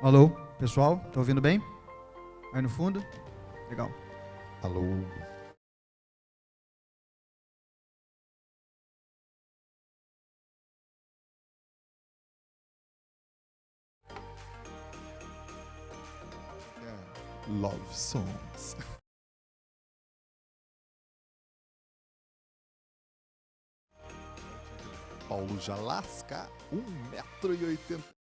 Alô, pessoal, tá ouvindo bem? Aí no fundo? Legal. Alô. Love songs. Paulo já lasca 1,80 m.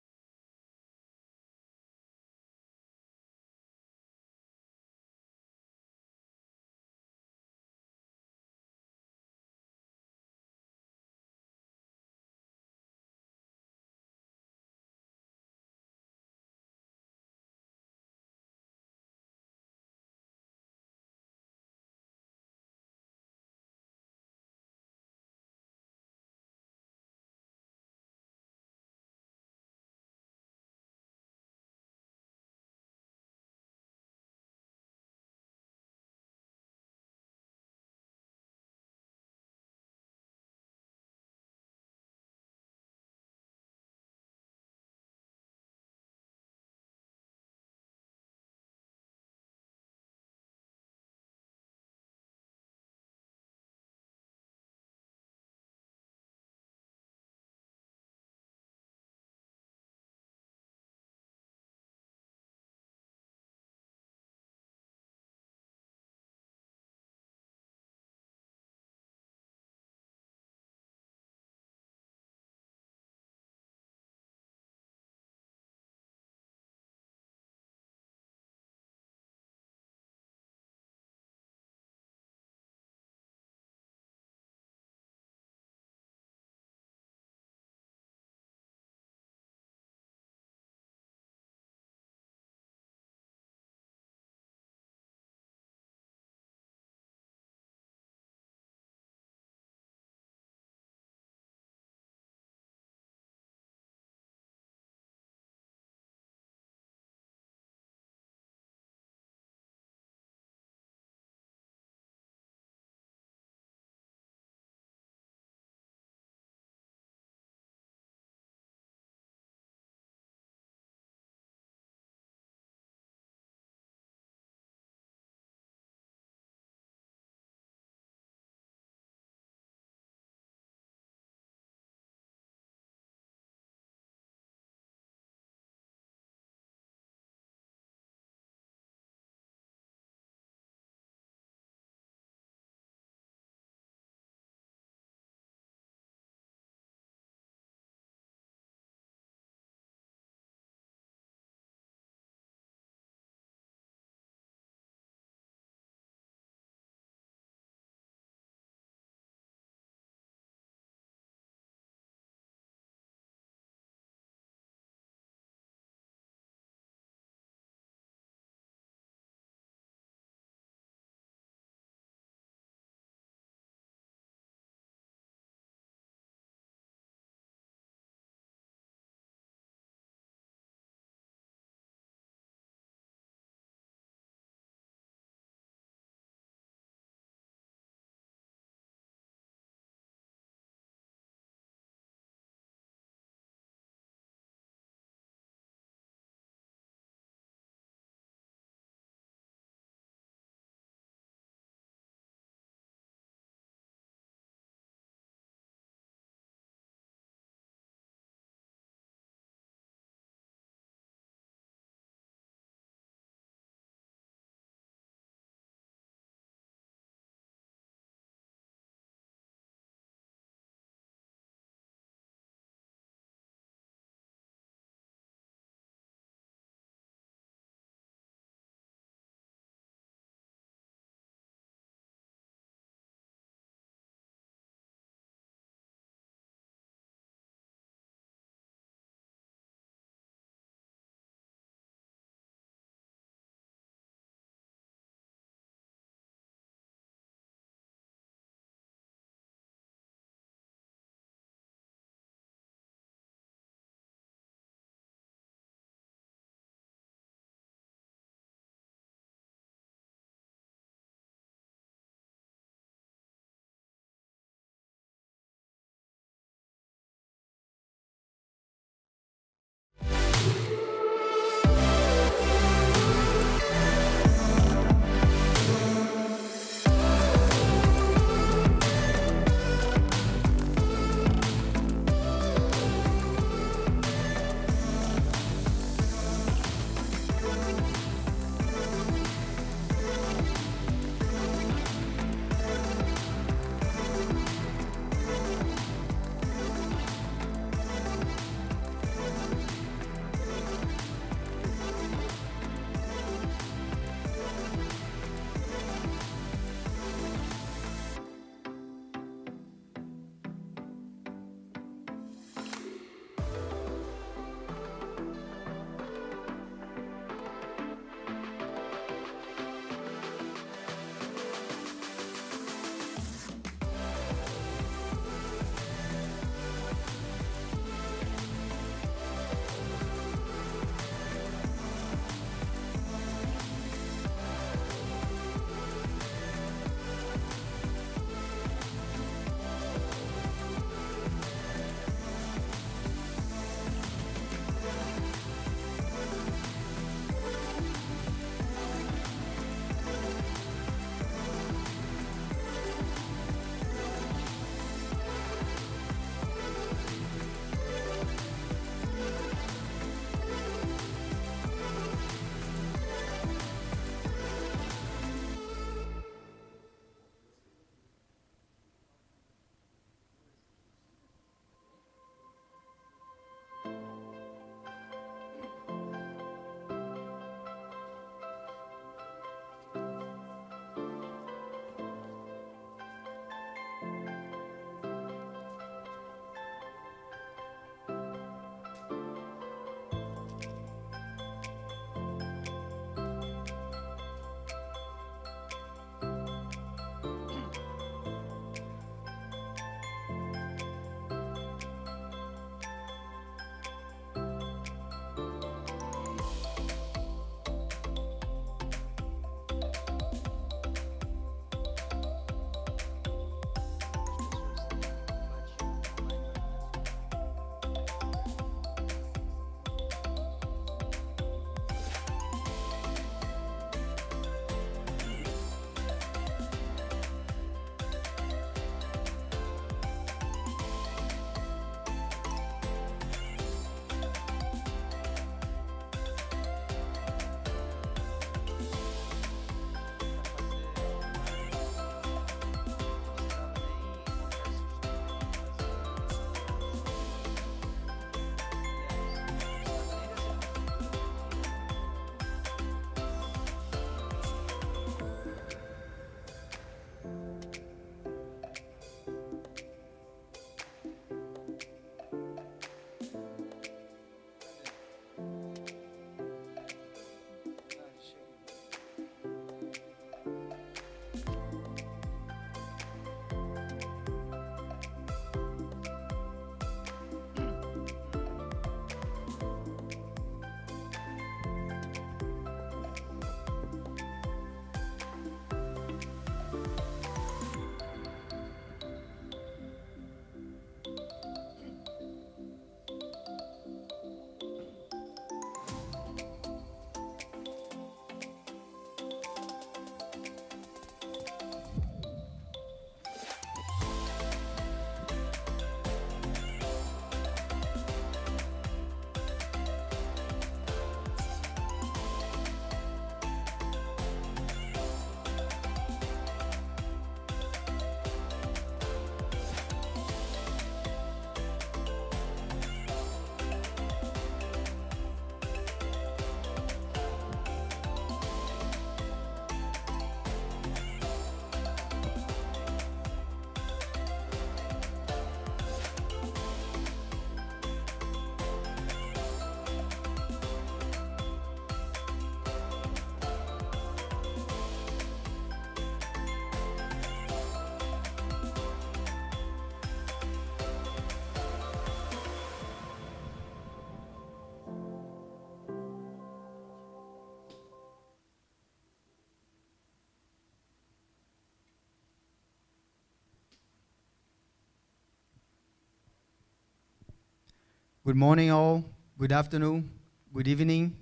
Good morning, all. Good afternoon. Good evening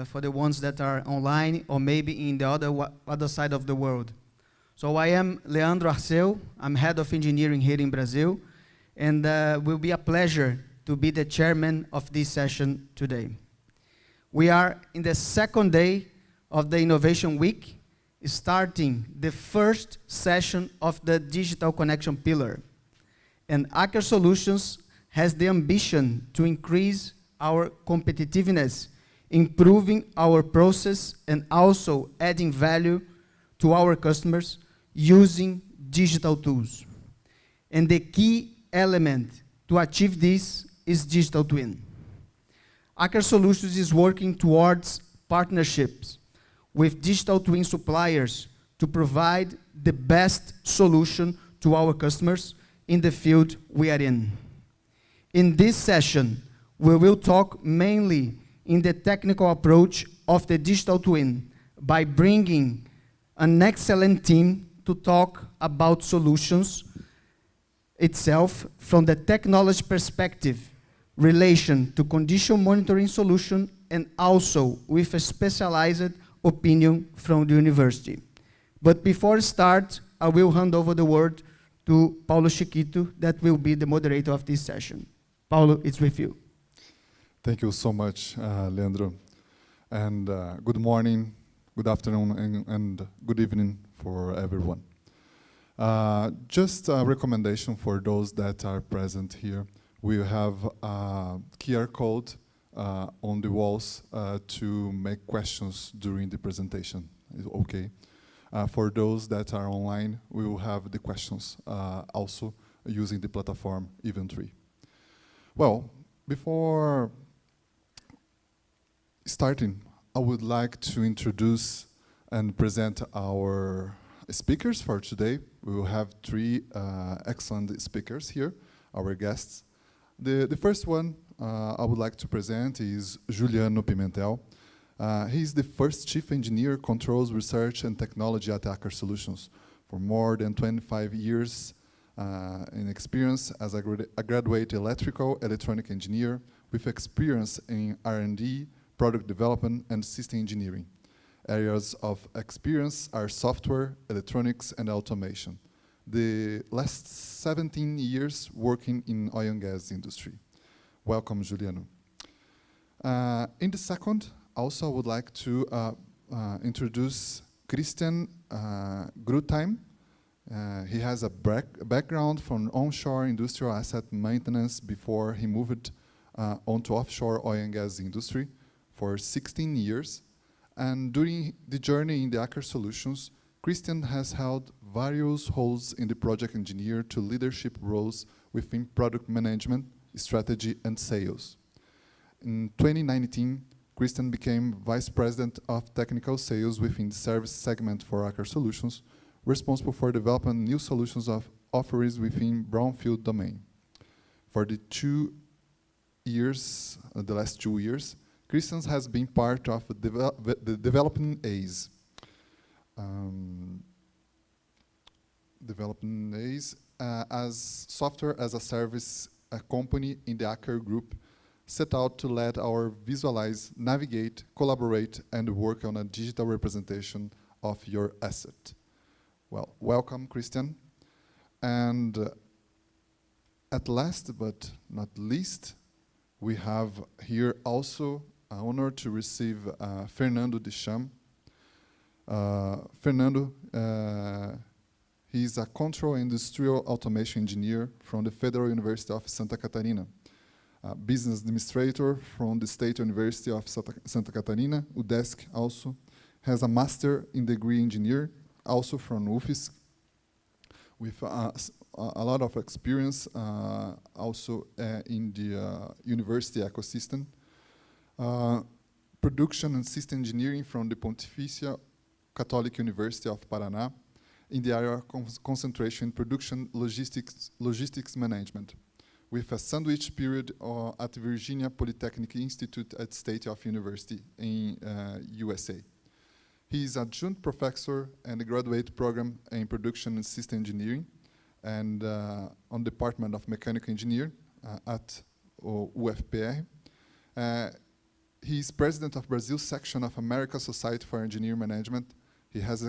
for the ones that are online or maybe in the other side of the world. So I am Leandro Arceu. I'm head of engineering here in Brazil, and it will be a pleasure to be the chairman of this session today. We are in the second day of the Innovation Week, starting the first session of the Digital Connection Pillar. And Aker Solutions has the ambition to increase our competitiveness, improving our process, and also adding value to our customers using digital tools. And the key element to achieve this is digital twin. Aker Solutions is working towards partnerships with digital twin suppliers to provide the best solution to our customers in the field we are in. In this session, we will talk mainly in the technical approach of the digital twin by bringing an excellent team to talk about solutions itself from the technology perspective, relation to condition monitoring solution, and also with a specialized opinion from the university. But before I start, I will hand over the word to Paulo Chiquito, that will be the moderator of this session. Paulo, it's with you. Thank you so much, Leandro. And good morning, good afternoon, and good evening for everyone. Just a recommendation for those that are present here. We have a QR code on the walls to make questions during the presentation. Okay. For those that are online, we will have the questions also using the platform Event3. Well, before starting, I would like to introduce and present our speakers for today. We will have three excellent speakers here, our guests. The first one I would like to present is Juliano Pimentel. He's the first Chief Engineer, Controls, Research and Technology at Aker Solutions. For more than 25 years in experience as a graduate electrical electronic engineer with experience in R&D, product development, and system engineering. Areas of experience are software, electronics, and automation. The last 17 years working in oil and gas industry. Welcome, Juliano. In the second, also I would like to introduce Christian Grutheim. He has a background from onshore industrial asset maintenance before he moved onto offshore oil and gas industry for 16 years. And during the journey in the Aker Solutions, Christian has held various roles in the project engineer to leadership roles within product management, strategy, and sales. In 2019, Christian became Vice President of Technical Sales within the service segment for Aker Solutions, responsible for developing new solutions of offerings within brownfield domain. For the last 2 years, Christian has been part of the developing AIZE. Developing AIZE as software as a service company in the Aker group, set out to let our visualize, navigate, collaborate, and work on a digital representation of your asset. Well, welcome, Christian. And at last but not least, we have here also an honor to receive Fernando Deschamps. Fernando, he's a control industrial automation engineer from the Federal University of Santa Catarina, business administrator from the State University of Santa Catarina, UDESC also, has a master in degree engineer, also from UFSC, with a lot of experience also in the university ecosystem. Production and system engineering from the Pontifícia Catholic University of Paraná, in the area of concentration in production logistics management, with a sandwich period at Virginia Polytechnic Institute at State of University in USA. He is adjunct professor and a graduate program in production and system engineering, and on Department of Mechanical Engineering at UFPR. He's president of Brazil's section of American Society for Engineering Management. He has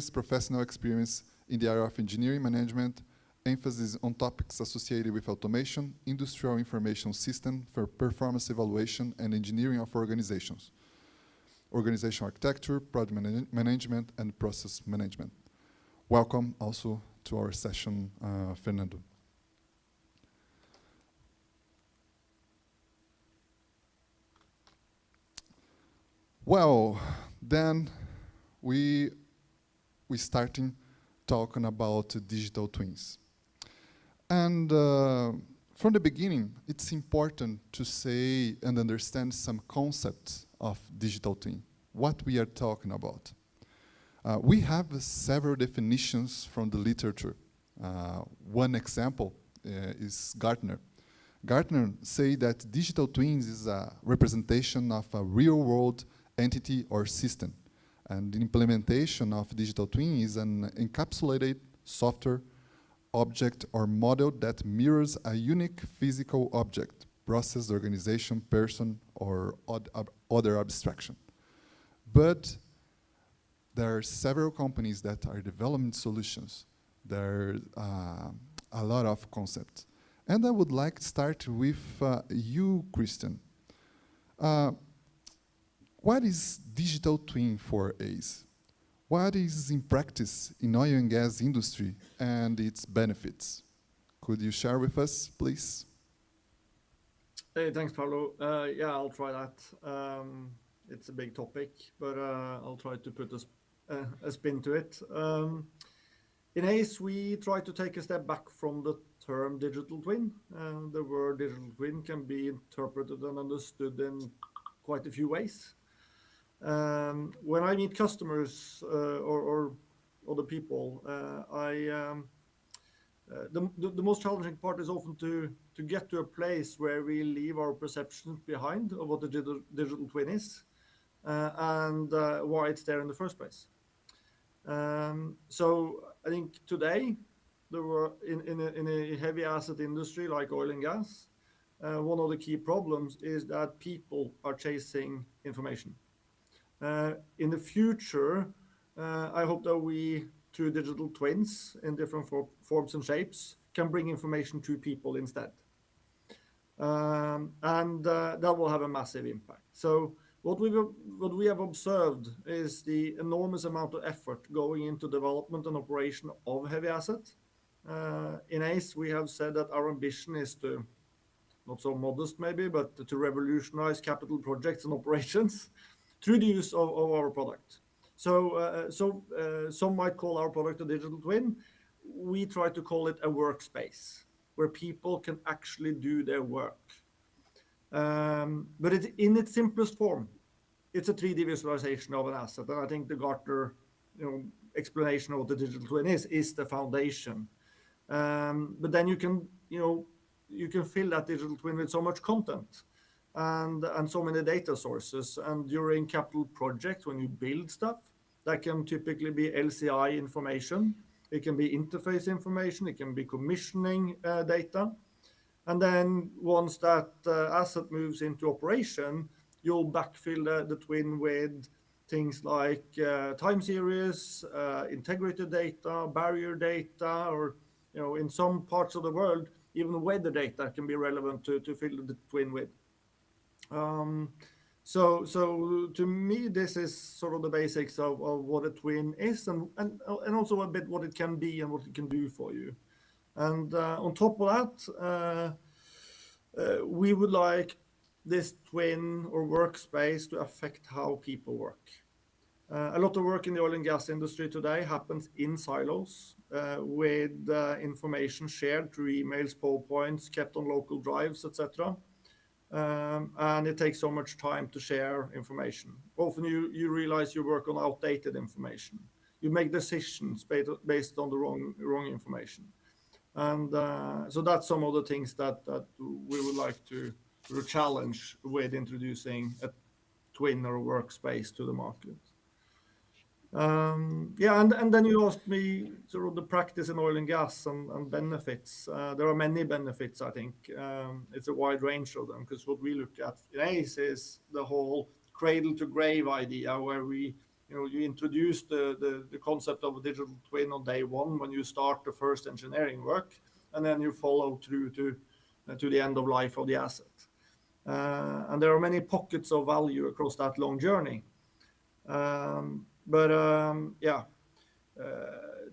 professional experience in the area of engineering management, emphasis on topics associated with automation, industrial information system for performance evaluation, and engineering of organizations, organization architecture, project management, and process management. Welcome also to our session, Fernando. Well, then we starting talking about digital twins. And from the beginning, it's important to say and understand some concepts of digital twin, what we are talking about. We have several definitions from the literature. One example is Gartner. Gartner say that digital twins is a representation of a real-world entity or system. And the implementation of digital twin is an encapsulated software object or model that mirrors a unique physical object, process, organization, person, or other abstraction. But there are several companies that are developing solutions. There are a lot of concepts. And I would like to start with you, Christian. What is digital twin for AIZE? What is in practice in oil and gas industry and its benefits? Could you share with us, please? Hey, thanks, Paulo. Yeah, I'll try that. It's a big topic, but I'll try to put a spin to it. In AIZE, we try to take a step back from the term digital twin. The word digital twin can be interpreted and understood in quite a few ways. When I meet customers or other people, the most challenging part is often to get to a place where we leave our perceptions behind of what the digital twin is and why it's there in the first place. So I think today, in a heavy asset industry like oil and gas, one of the key problems is that people are chasing information. In the future, I hope that we, through digital twins in different forms and shapes, can bring information to people instead. And that will have a massive impact. So what we have observed is the enormous amount of effort going into development and operation of heavy assets. In AIZE, we have said that our ambition is to, not so modest maybe, but to revolutionize capital projects and operations through the use of our product. So some might call our product a digital twin. We try to call it a workspace where people can actually do their work. But in its simplest form, it's a 3D visualization of an asset. And I think the Gartner explanation of what the digital twin is the foundation. But then you can fill that digital twin with so much content and so many data sources. And during capital projects, when you build stuff, that can typically be LCI information. It can be interface information. It can be commissioning data. And then once that asset moves into operation, you'll backfill the twin with things like time series, integrity data, barrier data, or in some parts of the world, even weather data can be relevant to fill the twin with. So to me, this is sort of the basics of what a twin is and also a bit what it can be and what it can do for you. And on top of that, we would like this twin or workspace to affect how people work. A lot of work in the oil and gas industry today happens in silos with information shared through emails, PowerPoints, kept on local drives, etc. And it takes so much time to share information. Often you realize you work on outdated information. You make decisions based on the wrong information. And so that's some of the things that we would like to challenge with introducing a twin or a workspace to the market. Yeah, and then you asked me sort of the practice in oil and gas and benefits. There are many benefits, I think. It's a wide range of them, because what we look at in AIZE is the whole cradle to grave idea, where you introduce the concept of a digital twin on day one when you start the first engineering work, and then you follow through to the end of life of the asset. And there are many pockets of value across that long journey. Yeah,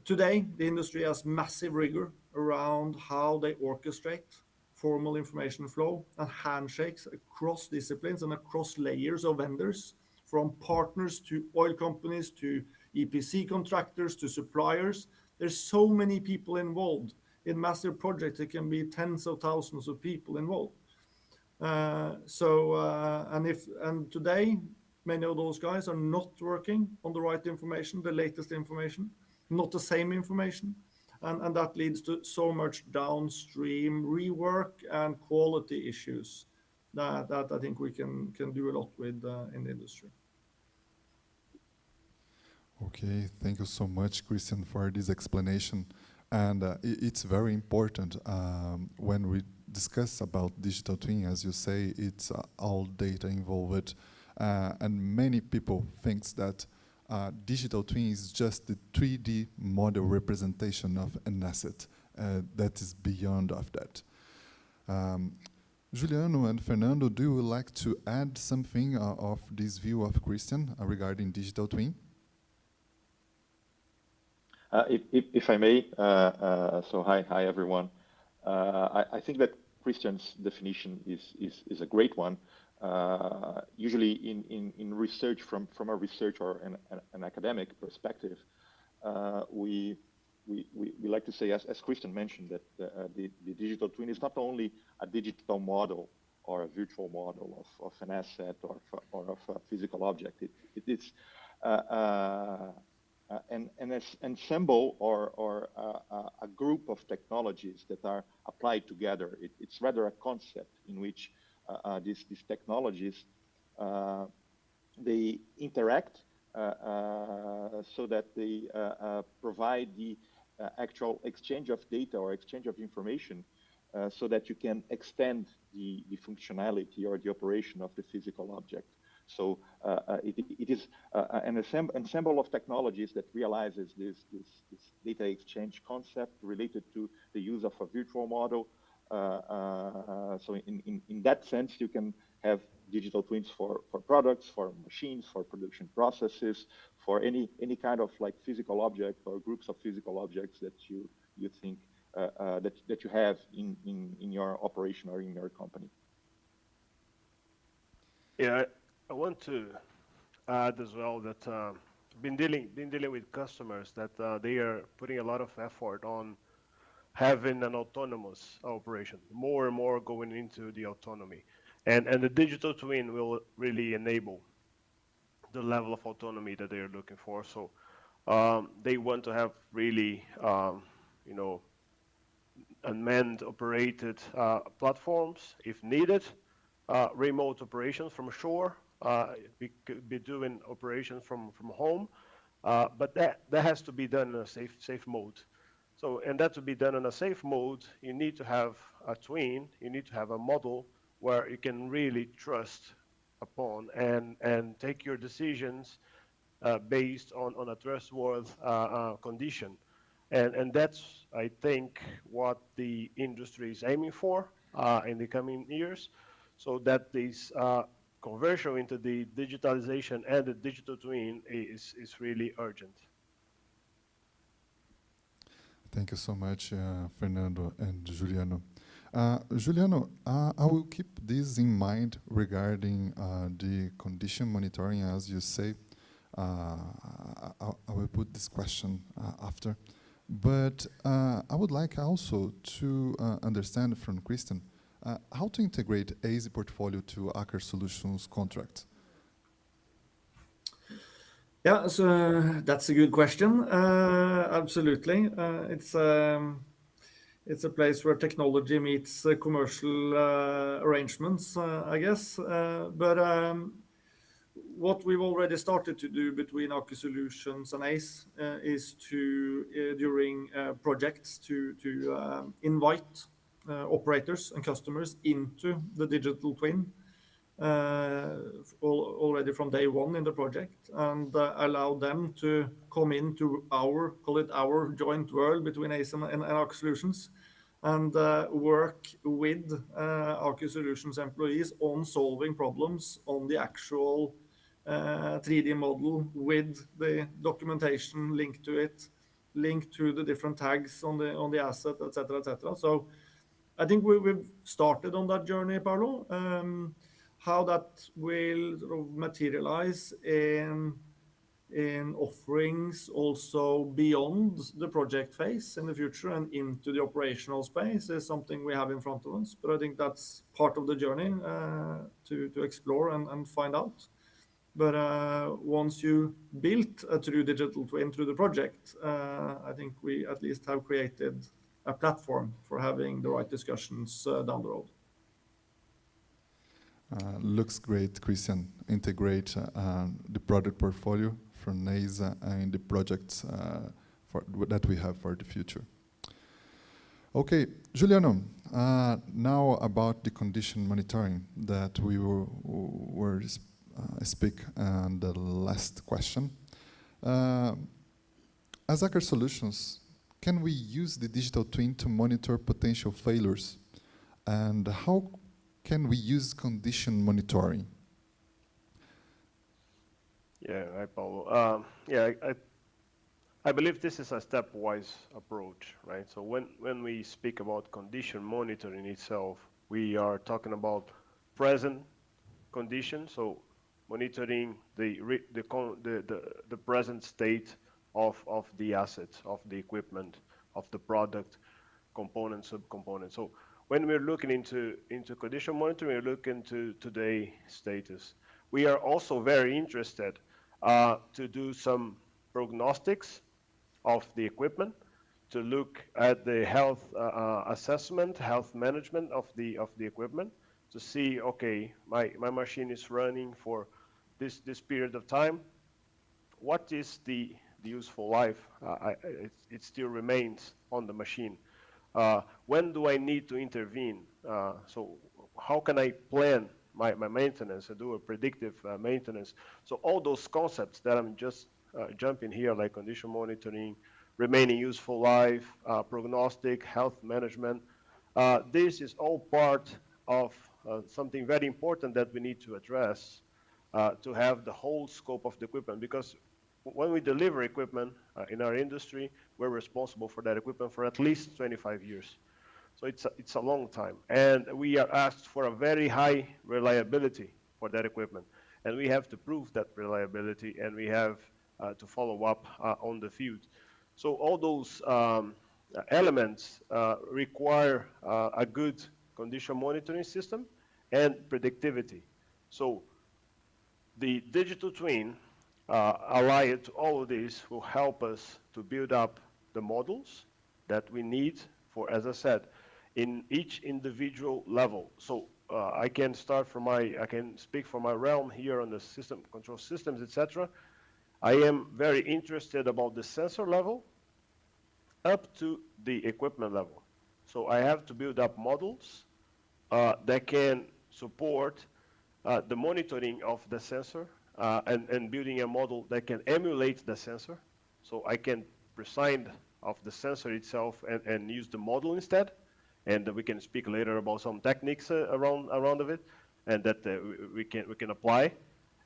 today the industry has massive rigor around how they orchestrate formal information flow and handshakes across disciplines and across layers of vendors, from partners to oil companies to EPC contractors to suppliers. There's so many people involved in massive projects. It can be tens of thousands of people involved. And today, many of those guys are not working on the right information, the latest information, not the same information. And that leads to so much downstream rework and quality issues that I think we can do a lot with in the industry. Okay, thank you so much, Christian, for this explanation. And it's very important when we discuss about digital twin, as you say, it's all data involved. And many people think that digital twin is just the 3D model representation of an asset that is beyond of that. Juliano and Fernando, do you like to add something of this view of Christian regarding digital twin? If I may, so hi everyone. I think that Christian's definition is a great one. Usually in research, from a research or an academic perspective, we like to say, as Christian mentioned, that the digital twin is not only a digital model or a virtual model of an asset or of a physical object. It is an ensemble or a group of technologies that are applied together. It's rather a concept in which these technologies they interact so that they provide the actual exchange of data or exchange of information so that you can extend the functionality or the operation of the physical object. So it is an ensemble of technologies that realizes this data exchange concept related to the use of a virtual model. So in that sense, you can have digital twins for products, for machines, for production processes, for any kind of like physical object or groups of physical objects that you think that you have in your operation or in your company. Yeah, I want to add as well that been dealing with customers that they are putting a lot of effort on having an autonomous operation, more and more going into the autonomy, and the digital twin will really enable the level of autonomy that they are looking for. So they want to have really unmanned operated platforms if needed. Remote operations from shore. We could be doing operations from home, but that has to be done in a safe mode. So, and that to be done in a safe mode, you need to have a twin. You need to have a model where you can really trust upon and take your decisions based on a trustworthy condition. And that's, I think, what the industry is aiming for in the coming years, so that this conversion into the digitalization and the digital twin is really urgent. Thank you so much, Fernando and Juliano. Juliano, I will keep this in mind regarding the condition monitoring, as you say. I will put this question after. But I would like also to understand from Christian how to integrate AIZE portfolio to Aker Solutions contract. Yeah, so that's a good question. Absolutely, it's a place where technology meets commercial arrangements, I guess. But what we've already started to do between Aker Solutions and AIZE is to, during projects, to invite operators and customers into the digital twin already from day one in the project, and allow them to come into our, call it our joint world between AIZE and Aker Solutions, and work with Aker Solutions employees on solving problems on the actual 3D model, with the documentation linked to it, linked to the different tags on the asset, etc., etc. So I think we've started on that journey, Paulo. How that will sort of materialize in offerings also beyond the project phase in the future and into the operational space is something we have in front of us. But I think that's part of the journey to explore and find out. But once you built a true digital twin through the project, I think we at least have created a platform for having the right discussions down the road. Looks great, Christian. Integrate the product portfolio from AIZE and the projects that we have for the future. Okay, Juliano, now about the condition monitoring that we were speak on the last question. As Aker Solutions, can we use the digital twin to monitor potential failures? And how can we use condition monitoring? Yeah, hi, Paulo. Yeah, I believe this is a stepwise approach, right? So when we speak about condition monitoring itself, we are talking about present conditions, so monitoring the present state of the assets, of the equipment, of the product, component, subcomponent. So when we're looking into condition monitoring, we're looking to today's status. We are also very interested to do some prognostics of the equipment, to look at the health assessment, health management of the equipment, to see, okay, my machine is running for this period of time. What is the useful life? It still remains on the machine. When do I need to intervene? So how can I plan my maintenance and do a predictive maintenance? So all those concepts that I'm just jumping here, like condition monitoring, remaining useful life, prognostic, health management, this is all part of something very important that we need to address to have the whole scope of the equipment. Because when we deliver equipment in our industry, we're responsible for that equipment for at least 25 years. So it's a long time. And we are asked for a very high reliability for that equipment. And we have to prove that reliability, and we have to follow up on the field. So all those elements require a good condition monitoring system and predictivity. So the digital twin allied to all of this will help us to build up the models that we need for, as I said, in each individual level. So I can speak for my realm here on the system, control systems, etc. I am very interested about the sensor level up to the equipment level. So I have to build up models that can support the monitoring of the sensor and building a model that can emulate the sensor. So I can prescind of the sensor itself and use the model instead. And we can speak later about some techniques around of it, and that we can apply.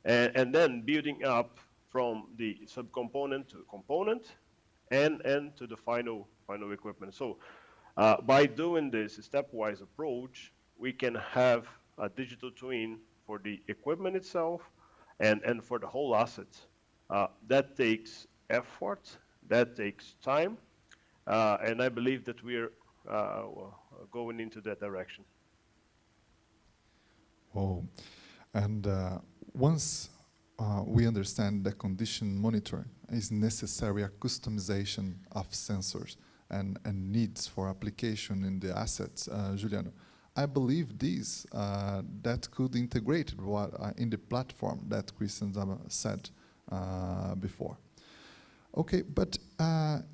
And then building up from the subcomponent to component and to the final equipment. So by doing this stepwise approach, we can have a digital twin for the equipment itself and for the whole assets. That takes effort, that takes time, and I believe that we're going into that direction. Oh, and once we understand that condition monitoring is necessary, a customization of sensors and needs for application in the assets, Juliano, I believe this that could integrate what in the platform that Christian said before. Okay, but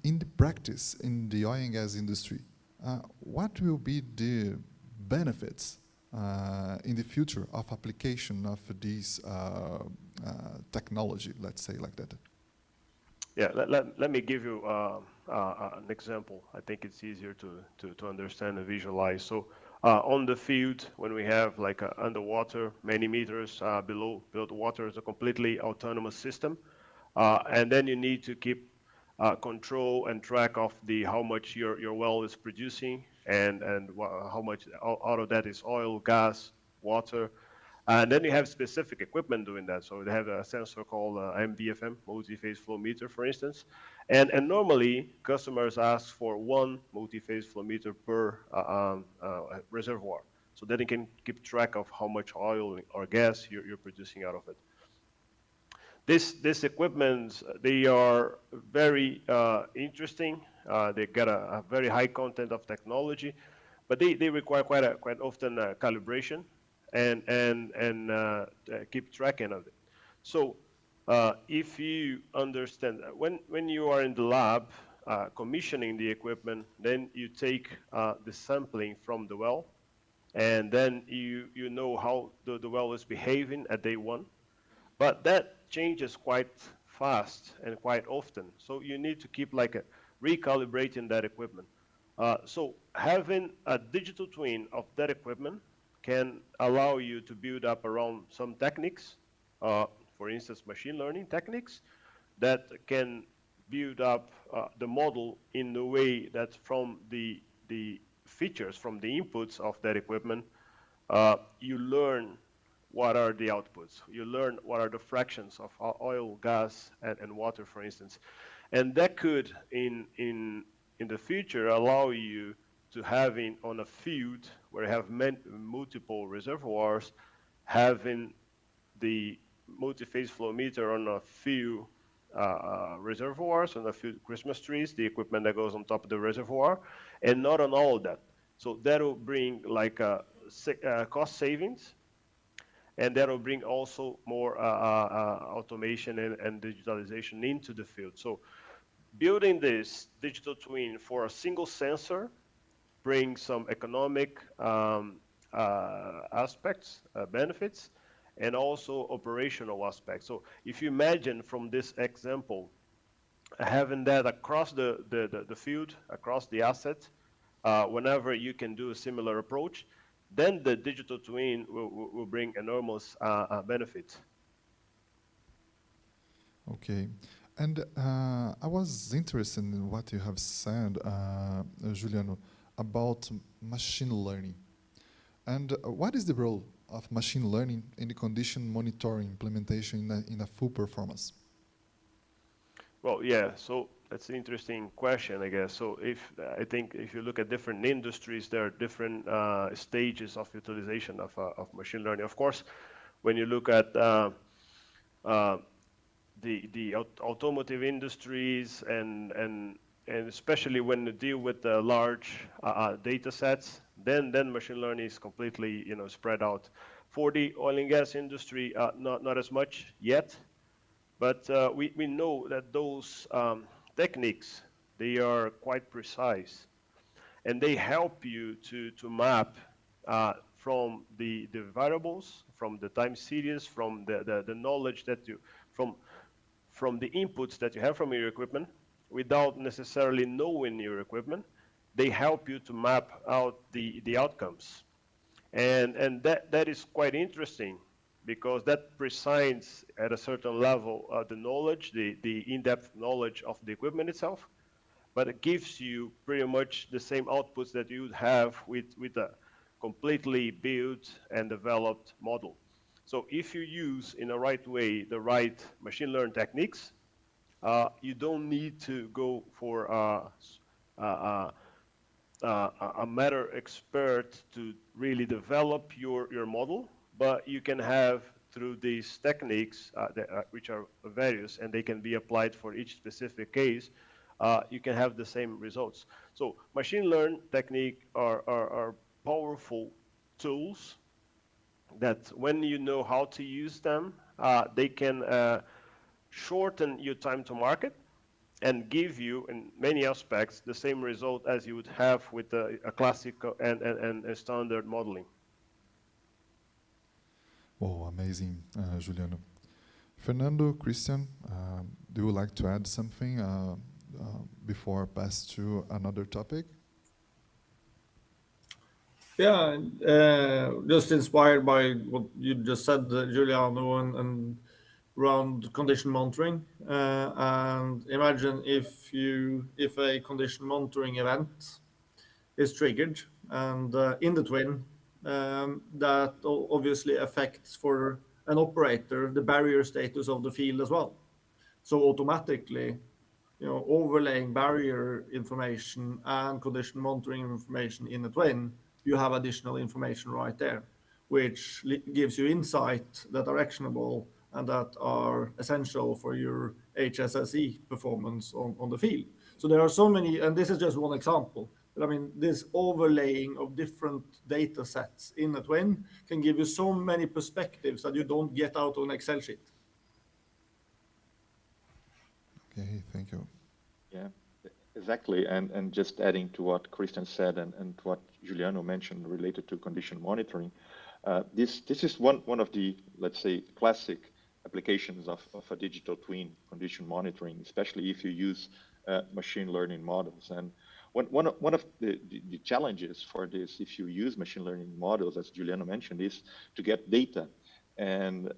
in the practice in the oil and gas industry, what will be the benefits in the future of application of this technology, let's say like that? Yeah, let me give you an example. I think it's easier to understand and visualize. So on the field, when we have like underwater, many meters below the water, is a completely autonomous system. And then you need to keep control and track of how much your well is producing and how much out of that is oil, gas, water. And then you have specific equipment doing that. So they have a sensor called MDFM, multi-phase flow meter, for instance. And normally, customers ask for one multi-phase flow meter per reservoir. So that they can keep track of how much oil or gas you're producing out of it. This equipment, they are very interesting. They got a very high content of technology, but they require quite often calibration and keep tracking of it. So if you understand, when you are in the lab commissioning the equipment, then you take the sampling from the well, and then you know how the well is behaving at day one. But that changes quite fast and quite often. So you need to keep like recalibrating that equipment. So having a digital twin of that equipment can allow you to build up around some techniques, for instance, machine learning techniques, that can build up the model in a way that from the features, from the inputs of that equipment, you learn what are the outputs. You learn what are the fractions of oil, gas, and water, for instance. And that could, in the future, allow you to having on a field where you have multiple reservoirs, having the multi-phase flow meter on a few reservoirs, on a few Christmas trees, the equipment that goes on top of the reservoir, and not on all of that. So that will bring like cost savings, and that will bring also more automation and digitalization into the field. So building this digital twin for a single sensor brings some economic aspects, benefits, and also operational aspects. So if you imagine from this example, having that across the field, across the asset, whenever you can do a similar approach, then the digital twin will bring enormous benefits. Okay. And I was interested in what you have said, Juliano, about machine learning. And what is the role of machine learning in the condition monitoring implementation in a full performance? Well, yeah, so that's an interesting question, I guess. So I think if you look at different industries, there are different stages of utilization of machine learning. Of course, when you look at the automotive industries and especially when you deal with the large data sets, then machine learning is completely spread out. For the oil and gas industry, not as much yet, but we know that those techniques, they are quite precise, and they help you to map from the variables, from the time series, from the knowledge that you from the inputs that you have from your equipment, without necessarily knowing your equipment. They help you to map out the outcomes, and that is quite interesting, because that precises at a certain level the knowledge, the in-depth knowledge of the equipment itself, but it gives you pretty much the same outputs that you would have with a completely built and developed model. So if you use in the right way the right machine learning techniques, you don't need to go for a matter expert to really develop your model, but you can have through these techniques, which are various, and they can be applied for each specific case, you can have the same results. So machine learning technique are powerful tools that when you know how to use them, they can shorten your time to market and give you, in many aspects, the same result as you would have with a classic and a standard modeling. Oh, amazing, Juliano. Fernando, Christian, do you like to add something before pass to another topic? Yeah, just inspired by what you just said, Juliano, and around condition monitoring. And imagine if a condition monitoring event is triggered, and in the twin, that obviously affects for an operator the barrier status of the field as well. So automatically, overlaying barrier information and condition monitoring information in the twin, you have additional information right there, which gives you insight that are actionable and that are essential for your HSSE performance on the field. So there are so many, and this is just one example, but I mean, this overlaying of different data sets in a twin can give you so many perspectives that you don't get out of an Excel sheet. Okay, thank you. Yeah, exactly. And just adding to what Christian said and what Juliano mentioned related to condition monitoring, this is one of the, let's say, classic applications of a digital twin condition monitoring, especially if you use machine learning models. And one of the challenges for this, if you use machine learning models, as Juliano mentioned, is to get data. And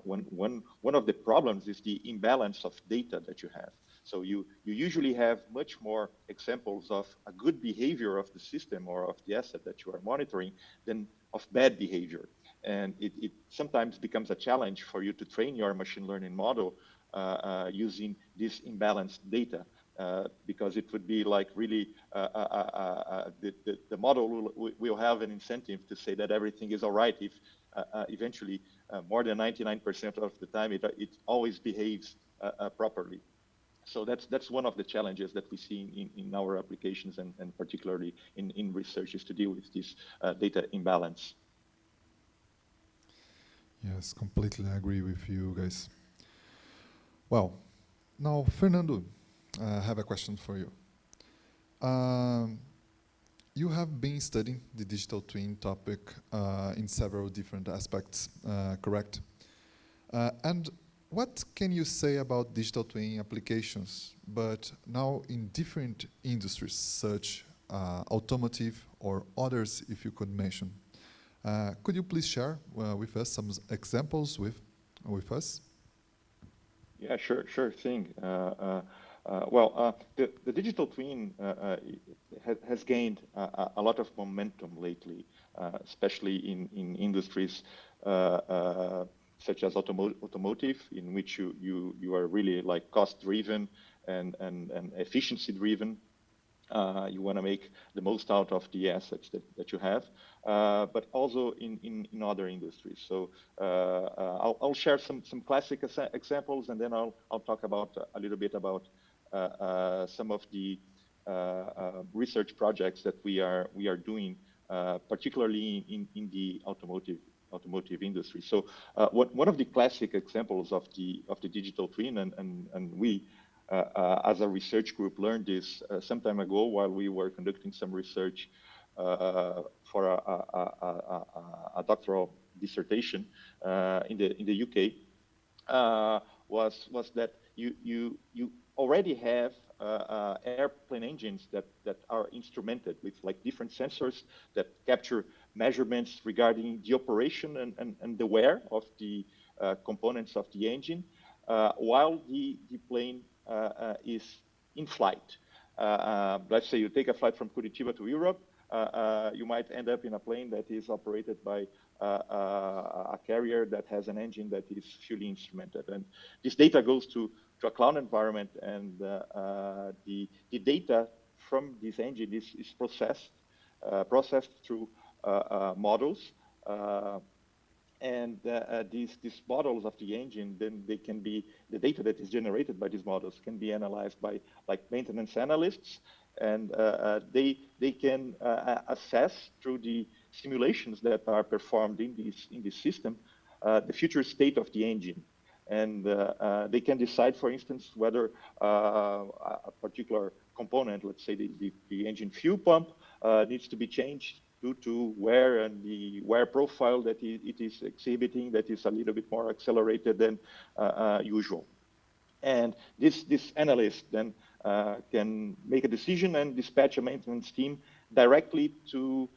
one of the problems is the imbalance of data that you have. So you usually have much more examples of a good behavior of the system or of the asset that you are monitoring than of bad behavior. And it sometimes becomes a challenge for you to train your machine learning model using this imbalanced data. Because it would be like really the model will have an incentive to say that everything is all right if eventually more than 99% of the time it always behaves properly. So that's one of the challenges that we see in our applications and particularly in research is to deal with this data imbalance. Yes, completely agree with you guys. Well, now Fernando, I have a question for you. You have been studying the digital twin topic in several different aspects, correct? And what can you say about digital twin applications, but now in different industries, such automotive or others, if you could mention? Could you please share with us some examples with us? Yeah, sure thing. The digital twin has gained a lot of momentum lately, especially in industries such as automotive, in which you are really like cost driven and efficiency driven. You want to make the most out of the assets that you have, but also in other industries. So I'll share some classic examples, and then I'll talk about a little bit about some of the research projects that we are doing, particularly in the automotive industry. So one of the classic examples of the digital twin, and we as a research group learned this some time ago while we were conducting some research for a doctoral dissertation in the UK, was that you already have airplane engines that are instrumented with like different sensors that capture measurements regarding the operation and the wear of the components of the engine while the plane is in flight. Let's say you take a flight from Curitiba to Europe, you might end up in a plane that is operated by a carrier that has an engine that is fully instrumented. And this data goes to a cloud environment, and the data from this engine is processed through models. And these models of the engine, then they can be, the data that is generated by these models can be analyzed by like maintenance analysts, and they can assess through the simulations that are performed in this system the future state of the engine. And they can decide, for instance, whether a particular component, let's say the engine fuel pump, needs to be changed due to wear and the wear profile that it is exhibiting that is a little bit more accelerated than usual. And this analyst then can make a decision and dispatch a maintenance team directly to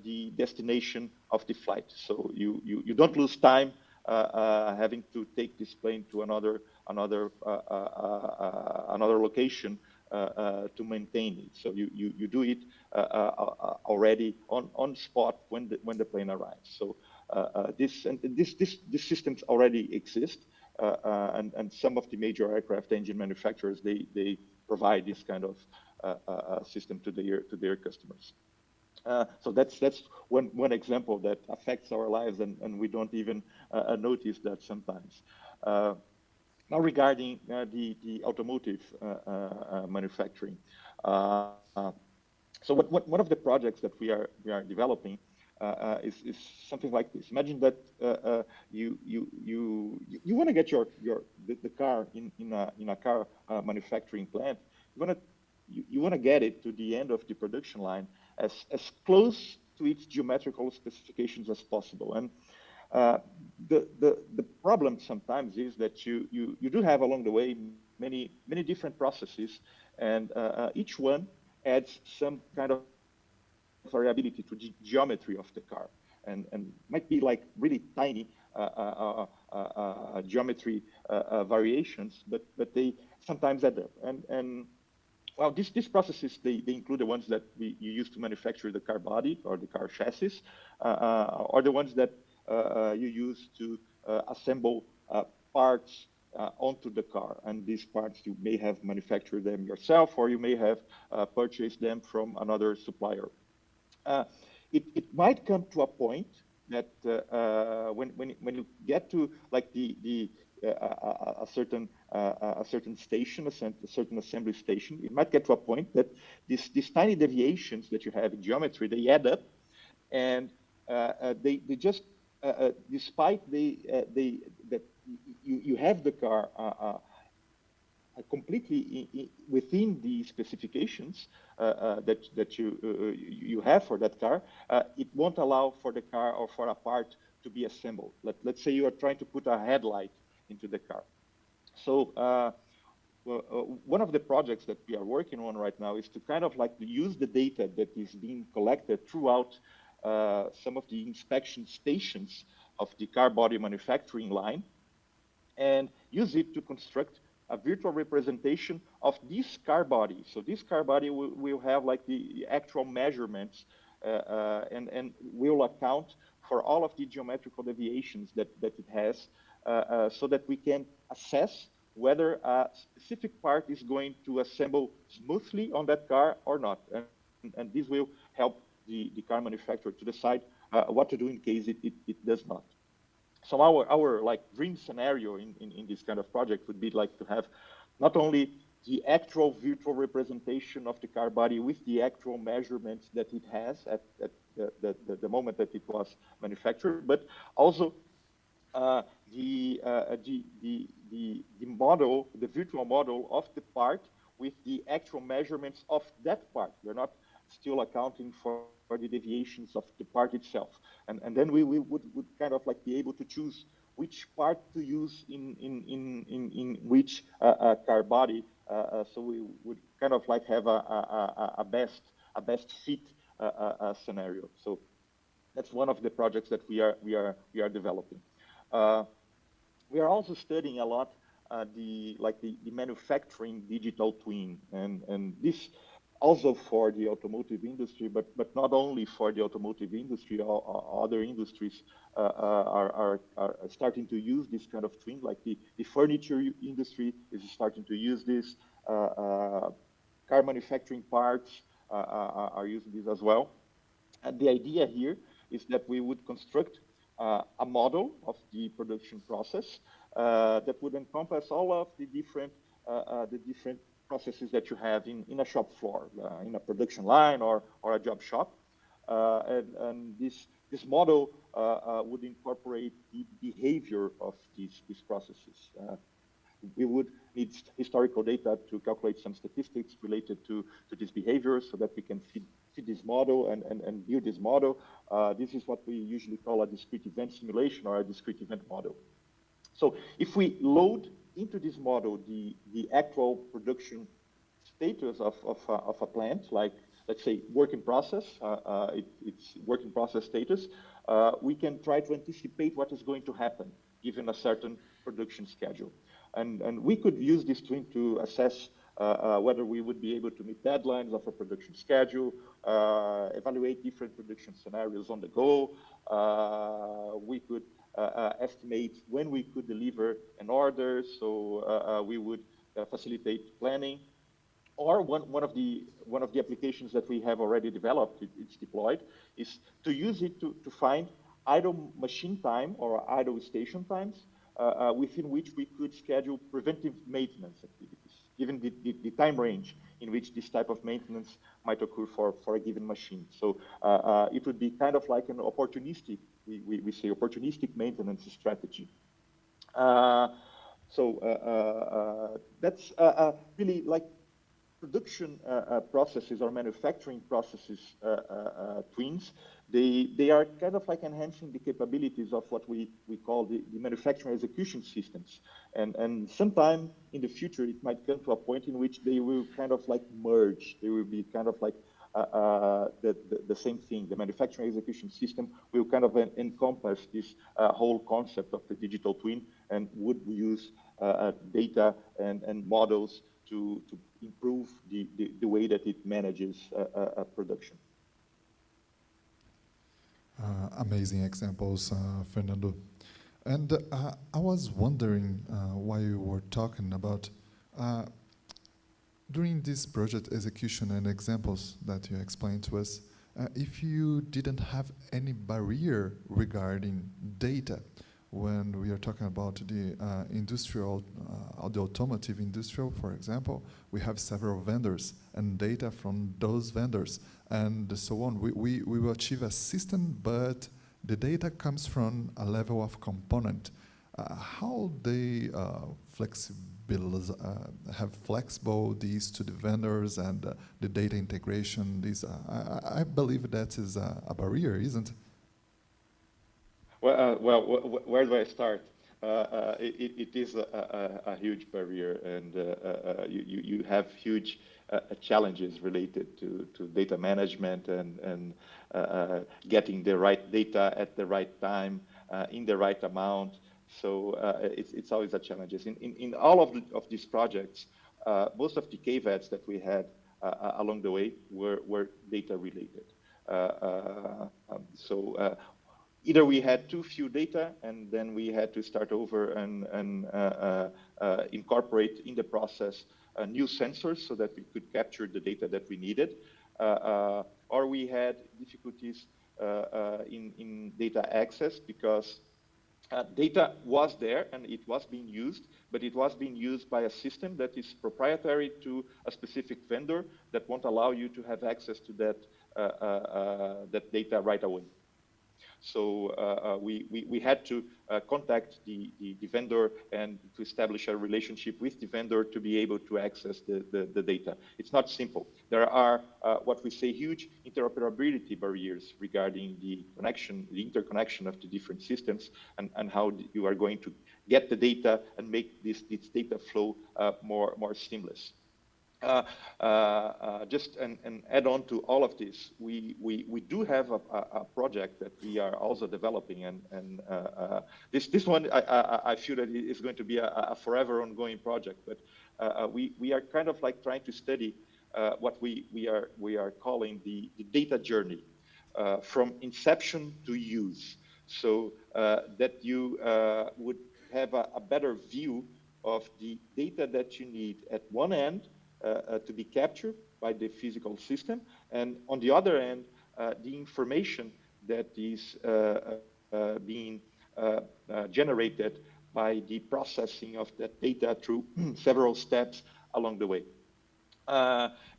the destination of the flight. So you don't lose time having to take this plane to another location to maintain it. So you do it already on spot when the plane arrives. So these systems already exist, and some of the major aircraft engine manufacturers they provide this kind of system to their customers. So that's one example that affects our lives, and we don't even notice that sometimes. Now regarding the automotive manufacturing, so one of the projects that we are developing is something like this. Imagine that you want to get the car in a car manufacturing plant. You want to get it to the end of the production line as close to its geometrical specifications as possible. And the problem sometimes is that you do have along the way many different processes, and each one adds some kind of variability to the geometry of the car, and might be like really tiny geometry variations, but they sometimes add up. And well, these processes, they include the ones that you use to manufacture the car body or the car chassis, or the ones that you use to assemble parts onto the car. And these parts, you may have manufactured them yourself, or you may have purchased them from another supplier. It might come to a point that when you get to like a certain station, a certain assembly station, it might get to a point that these tiny deviations that you have in geometry, they add up, and they just despite that you have the car completely within the specifications that you have for that car, it won't allow for the car or for a part to be assembled. Let's say you are trying to put a headlight into the car. So one of the projects that we are working on right now is to kind of like use the data that is being collected throughout some of the inspection stations of the car body manufacturing line, and use it to construct a virtual representation of this car body. So this car body will have like the actual measurements and will account for all of the geometrical deviations that it has, so that we can assess whether a specific part is going to assemble smoothly on that car or not. And this will help the car manufacturer to decide what to do in case it does not. So our like dream scenario in this kind of project would be like to have not only the actual virtual representation of the car body with the actual measurements that it has at the moment that it was manufactured, but also the model, the virtual model of the part with the actual measurements of that part. We're not still accounting for the deviations of the part itself, and then we would kind of like be able to choose which part to use in which car body. So we would kind of like have a best fit scenario. So that's one of the projects that we are developing. We are also studying a lot the manufacturing digital twin, and this also for the automotive industry, but not only for the automotive industry. Other industries are starting to use this kind of twin, like the furniture industry is starting to use this. Car manufacturing parts are using this as well. And the idea here is that we would construct a model of the production process that would encompass all of the different processes that you have in a shop floor, in a production line or a job shop. and this model would incorporate the behavior of these processes. We would need historical data to calculate some statistics related to this behavior so that we can feed this model and build this model. This is what we usually call a discrete event simulation or a discrete event model. So if we load into this model the actual production status of a plant, like let's say work in process, it's work in process status, we can try to anticipate what is going to happen given a certain production schedule. And we could use this twin to assess whether we would be able to meet deadlines of a production schedule, evaluate different production scenarios on the go. We could estimate when we could deliver an order, so we would facilitate planning. Or one of the applications that we have already developed, it's deployed, is to use it to find idle machine time or idle station times within which we could schedule preventive maintenance activities, given the time range in which this type of maintenance might occur for a given machine. So it would be kind of like an opportunistic, we say opportunistic maintenance strategy. That's really like production processes or manufacturing processes twins. They are kind of like enhancing the capabilities of what we call the manufacturing execution systems. And sometime in the future, it might come to a point in which they will kind of like merge. They will be kind of like the same thing. The manufacturing execution system will kind of encompass this whole concept of the digital twin and would use data and models to improve the way that it manages production. Amazing examples, Fernando. And I was wondering why you were talking about during this project execution and examples that you explained to us, if you didn't have any barrier regarding data, when we are talking about the industrial, the automotive industrial, for example, we have several vendors and data from those vendors and so on. We will achieve a system, but the data comes from a level of component. How they have flexible these to the vendors and the data integration, these, I believe that is a barrier, isn't it? Well, where do I start? It is a huge barrier, and you have huge challenges related to data management and getting the right data at the right time, in the right amount. So it's always a challenge. In all of these projects, most of the caveats that we had along the way were data related. Either we had too few data, and then we had to start over and incorporate in the process new sensors so that we could capture the data that we needed, or we had difficulties in data access because data was there and it was being used, but it was being used by a system that is proprietary to a specific vendor that won't allow you to have access to that data right away. So we had to contact the vendor and to establish a relationship with the vendor to be able to access the data. It's not simple. There are what we say huge interoperability barriers regarding the interconnection of the different systems and how you are going to get the data and make this data flow more seamless. Just an add on to all of this, we do have a project that we are also developing, and this one I feel that it is going to be a forever ongoing project. But we are kind of like trying to study what we are calling the data journey from inception to use, so that you would have a better view of the data that you need at one end to be captured by the physical system, and on the other end, the information that is being generated by the processing of that data through several steps along the way.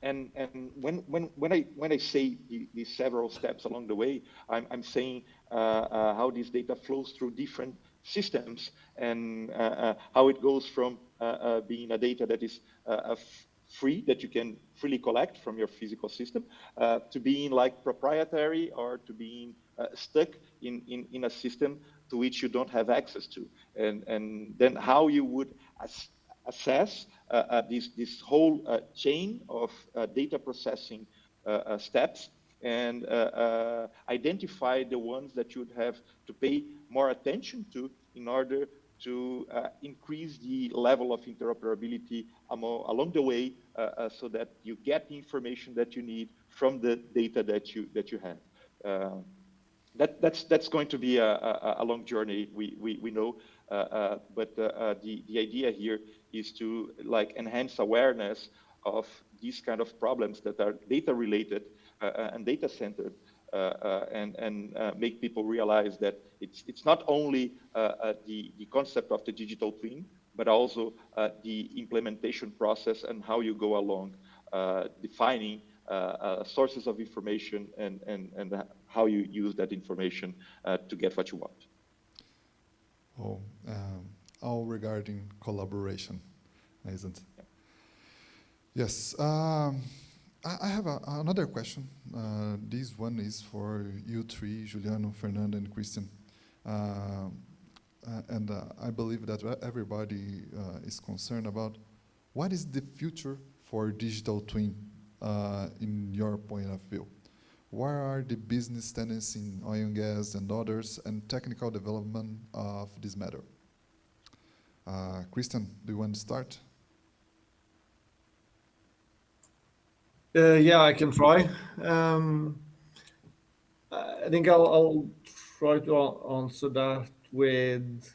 And when I say these several steps along the way, I'm saying how this data flows through different systems, and how it goes from being a data that is free, that you can freely collect from your physical system, to being like proprietary, or to being stuck in a system to which you don't have access to, and then how you would assess this whole chain of data processing steps, and identify the ones that you would have to pay more attention to in order to increase the level of interoperability along the way, so that you get the information that you need from the data that you have. That's going to be a long journey, we know, but the idea here is to like enhance awareness of these kind of problems that are data related and data centered, and make people realize that it's not only the concept of the digital twin, but also the implementation process and how you go along defining sources of information, and how you use that information to get what you want. Oh, all regarding collaboration, isn't it? Yeah. Yes. I have another question. This one is for you three, Juliano, Fernando, and Christian. And I believe that everybody is concerned about what is the future for digital twin in your point of view. What are the business tendencies in oil and gas and others, and technical development of this matter? Christian, do you want to start? Yeah, I can try. I think I'll try to answer that with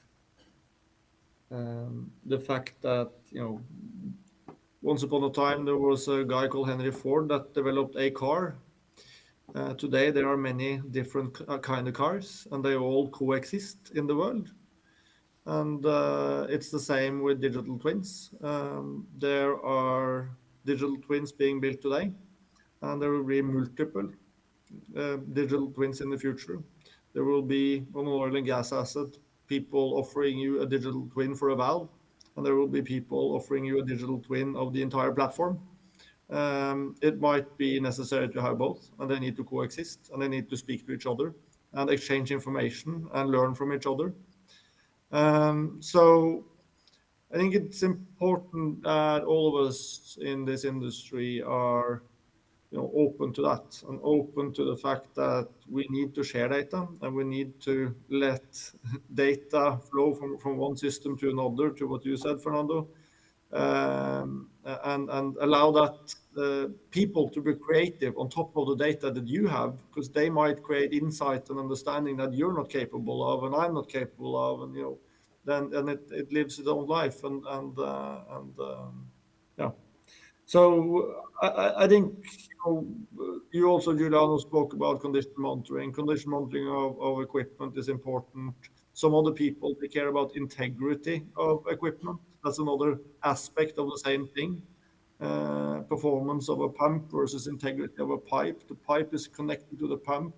the fact that, once upon a time there was a guy called Henry Ford that developed a car. Today there are many different kind of cars, and they all coexist in the world. And it's the same with digital twins. There are digital twins being built today, and there will be multiple digital twins in the future. There will be on an oil and gas asset, people offering you a digital twin for a valve, and there will be people offering you a digital twin of the entire platform. It might be necessary to have both, and they need to coexist, and they need to speak to each other and exchange information and learn from each other. So I think it's important that all of us in this industry are, open to that, and open to the fact that we need to share data, and we need to let data flow from one system to another, to what you said, Fernando, and allow that people to be creative on top of the data that you have, because they might create insight and understanding that you're not capable of, and I'm not capable of, and then it lives its own life, and yeah. So I think you also, Juliano, spoke about condition monitoring. Condition monitoring of equipment is important. Some other people, they care about integrity of equipment. That's another aspect of the same thing. Performance of a pump versus integrity of a pipe. The pipe is connected to the pump.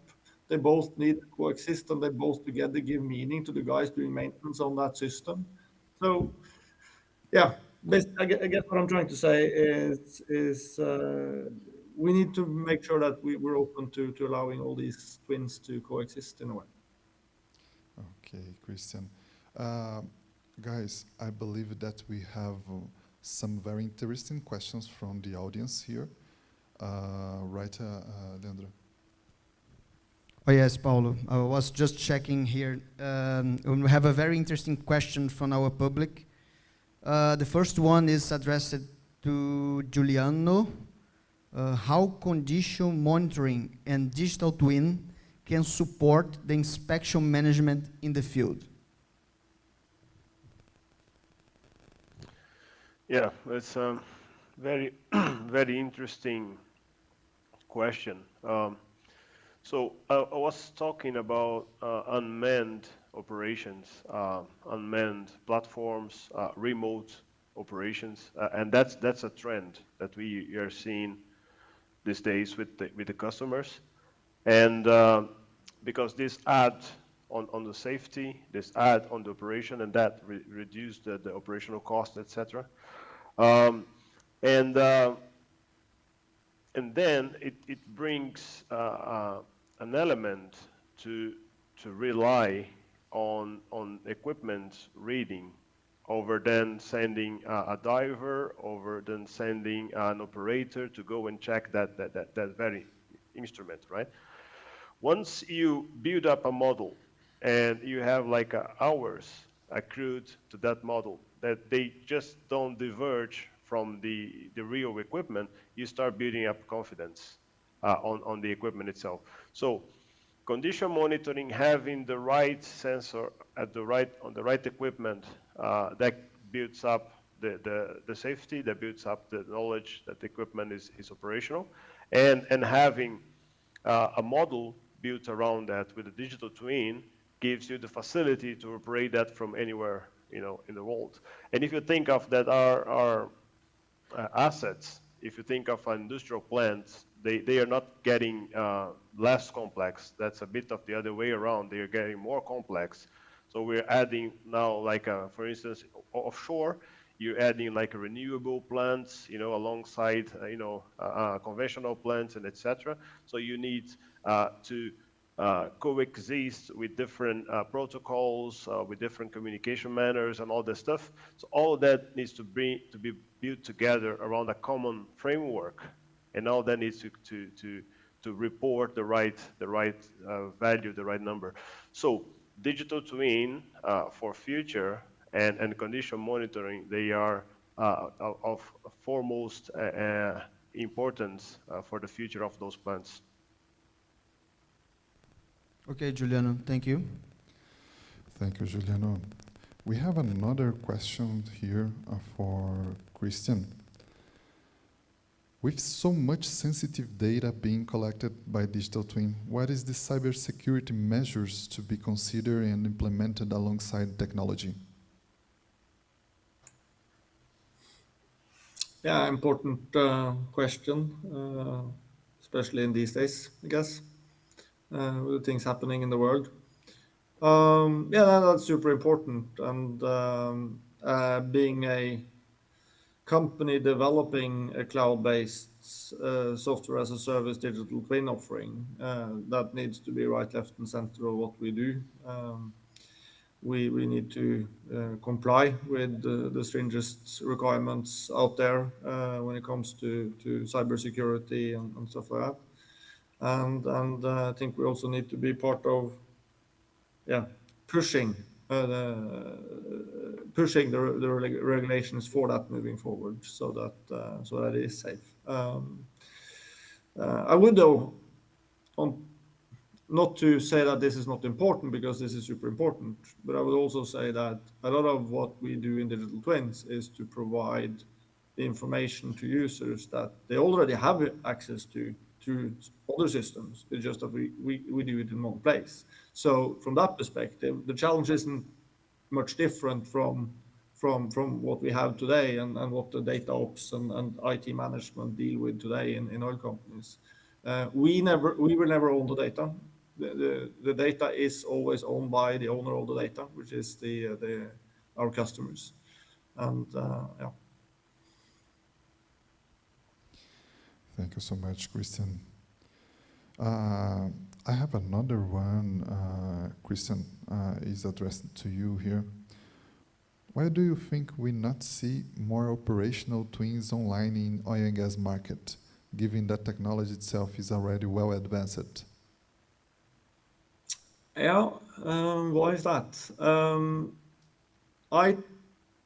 They both need to coexist, and they both together give meaning to the guys doing maintenance on that system. So, yeah, I guess what I'm trying to say is we need to make sure that we're open to allowing all these twins to coexist in a way. Okay, Christian. Guys, I believe that we have some very interesting questions from the audience here. Right, Leandro? Oh, yes, Paulo. I was just checking here. We have a very interesting question from our public. The first one is addressed to Juliano. How condition monitoring and digital twin can support the inspection management in the field? Yeah, it's a very, very interesting question. So I was talking about unmanned operations, unmanned platforms, remote operations, and that's a trend that we are seeing these days with the customers, and because this add on the safety, this add on the operation, and that reduce the operational cost, etc. Um, and and then it brings an element to rely on equipment reading over then sending a diver, over then sending an operator to go and check that very instrument, right? Once you build up a model and you have like hours accrued to that model that they just don't diverge from the real equipment, you start building up confidence on the equipment itself. So condition monitoring, having the right sensor at on the right equipment, that builds up the safety, that builds up the knowledge that the equipment is operational, and having a model built around that with a digital twin gives you the facility to operate that from anywhere, you know, in the world. And if you think of that, our assets, if you think of industrial plants, they are not getting less complex. That's a bit of the other way around. They are getting more complex. So we're adding now, like, for instance, offshore, you're adding like a renewable plants, you know, alongside, conventional plants and etc. So you need to coexist with different protocols, with different communication manners and all that stuff. So all of that needs to be built together around a common framework, and all that needs to report the right value, the right number. So digital twin for future and condition monitoring, they are of foremost importance for the future of those plants. Okay, Juliano, thank you. Thank you, Juliano. We have another question here for Christian. With so much sensitive data being collected by digital twin, what is the cybersecurity measures to be considered and implemented alongside technology? Yeah, important question, especially in these days, I guess, with the things happening in the world. Yeah, that's super important. And being a company developing a cloud-based software as a service digital twin offering, that needs to be right, left, and center of what we do. We need to comply with the stringent requirements out there when it comes to cybersecurity and stuff like that. And I think we also need to be part of, pushing the regulations for that moving forward, so that it is safe. I would, though, not to say that this is not important, because this is super important, but I would also say that a lot of what we do in digital twins is to provide the information to users that they already have access to through other systems. It's just that we do it in one place. So from that perspective, the challenge isn't much different from what we have today and what the data ops and IT management deal with today in oil companies. We will never own the data. The data is always owned by the owner of the data, which is our customers. And yeah. Thank you so much, Christian. I have another one, Christian, is addressed to you here. Why do you think we not see more operational twins online in oil and gas market, given that technology itself is already well advanced? Yeah, why is that?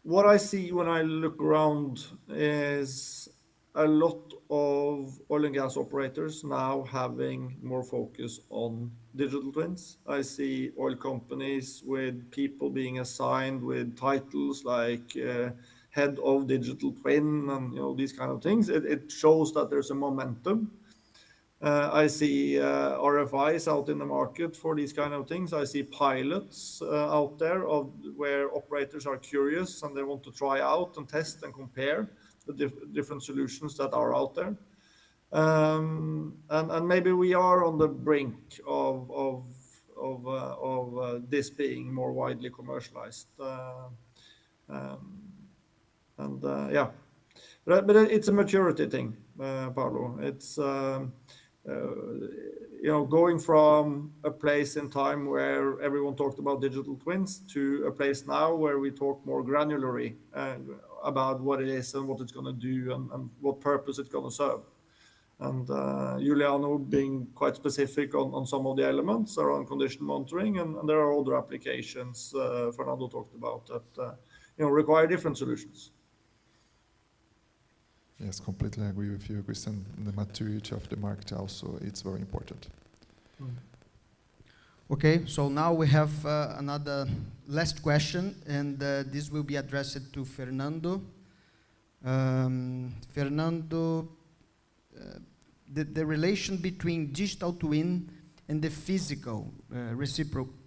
What I see when I look around is a lot of oil and gas operators now having more focus on digital twins. I see oil companies with people being assigned with titles like head of digital twin and these kind of things. It shows that there's a momentum. I see RFIs out in the market for these kind of things. I see pilots out there of where operators are curious and they want to try out and test and compare the different solutions that are out there. And maybe we are on the brink of this being more widely commercialized. Yeah, but it's a maturity thing, Paulo. It's going from a place in time where everyone talked about digital twins to a place now where we talk more granularly about what it is and what it's going to do and what purpose it's going to serve. And Juliano being quite specific on some of the elements around condition monitoring, and there are other applications Fernando talked about that require different solutions. Yes, completely agree with you, Christian. The maturity of the market also, it's very important. Okay, so now we have another last question, and this will be addressed to Fernando. Fernando, the relation between digital twin and the physical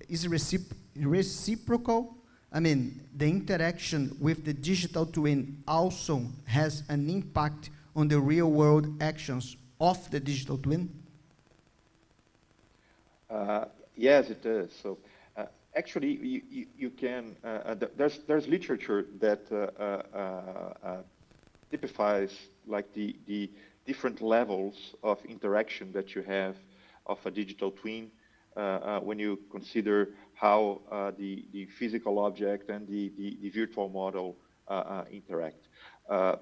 is reciprocal. I mean, the interaction with the digital twin also has an impact on the real world actions of the digital twin? Yes, it does. So actually, you can, there's literature that typifies like the different levels of interaction that you have of a digital twin when you consider how the physical object and the virtual model interact.